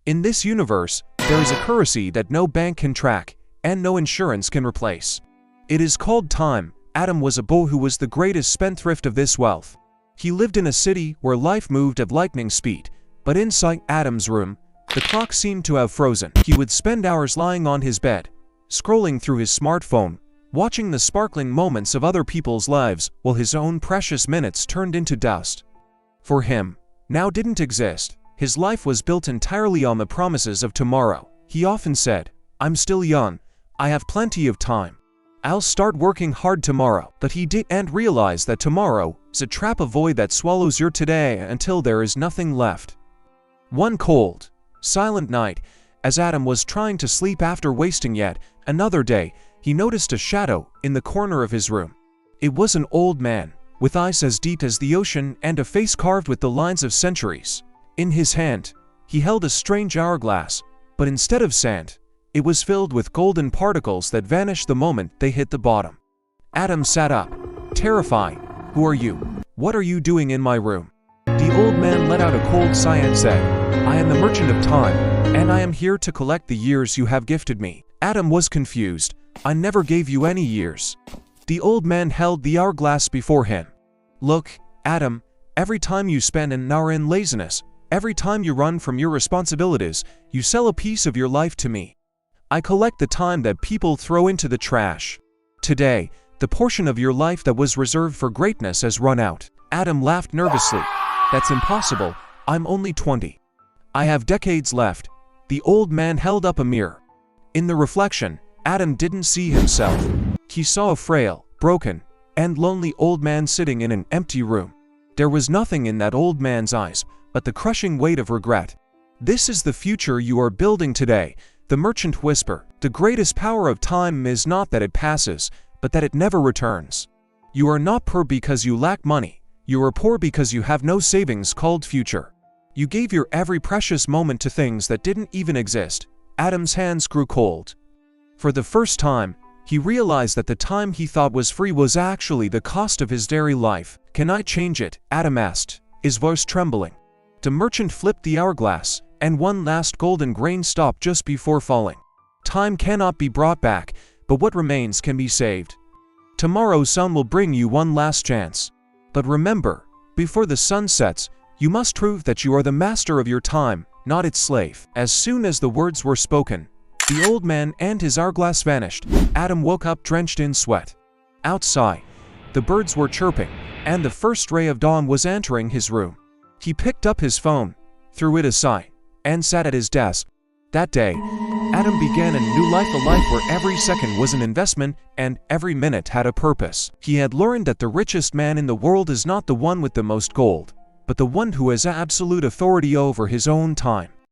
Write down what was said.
In this universe, there is a currency that no bank can track, and no insurance can replace. It is called time. Adam was a boy who was the greatest spendthrift of this wealth. He lived in a city where life moved at lightning speed, but inside Adam's room, the clock seemed to have frozen. He would spend hours lying on his bed, scrolling through his smartphone, watching the sparkling moments of other people's lives while his own precious minutes turned into dust. For him, now didn't exist. His life was built entirely on the promises of tomorrow. He often said, "I'm still young. I have plenty of time. I'll start working hard tomorrow." But he didn't realize that tomorrow is a trap, a void that swallows your today until there is nothing left. One cold, silent night, as Adam was trying to sleep after wasting yet another day, he noticed a shadow in the corner of his room. It was an old man, with eyes as deep as the ocean and a face carved with the lines of centuries. In his hand, he held a strange hourglass, but instead of sand, it was filled with golden particles that vanished the moment they hit the bottom. Adam sat up, terrified. "Who are you? What are you doing in my room?" The old man let out a cold sigh and said, "I am the merchant of time, and I am here to collect the years you have gifted me." Adam was confused. "I never gave you any years." The old man held the hourglass before him. "Look, Adam, every time you spend an hour in laziness, every time you run from your responsibilities, you sell a piece of your life to me. I collect the time that people throw into the trash. Today, the portion of your life that was reserved for greatness has run out." Adam laughed nervously. "That's impossible. I'm only 20. I have decades left." The old man held up a mirror. In the reflection, Adam didn't see himself. He saw a frail, broken, and lonely old man sitting in an empty room. There was nothing in that old man's eyes but the crushing weight of regret. "This is the future you are building today," the merchant whispered. "The greatest power of time is not that it passes, but that it never returns. You are not poor because you lack money. You are poor because you have no savings called future. You gave your every precious moment to things that didn't even exist." Adam's hands grew cold. For the first time, he realized that the time he thought was free was actually the cost of his daily life. "Can I change it?" Adam asked, his voice trembling. The merchant flipped the hourglass, and one last golden grain stopped just before falling. "Time cannot be brought back, but what remains can be saved. Tomorrow's sun will bring you one last chance. But remember, before the sun sets, you must prove that you are the master of your time, not its slave." As soon as the words were spoken, the old man and his hourglass vanished. Adam woke up drenched in sweat. Outside, the birds were chirping, and the first ray of dawn was entering his room. He picked up his phone, threw it aside, and sat at his desk. That day, Adam began a new life, a life where every second was an investment and every minute had a purpose. He had learned that the richest man in the world is not the one with the most gold, but the one who has absolute authority over his own time.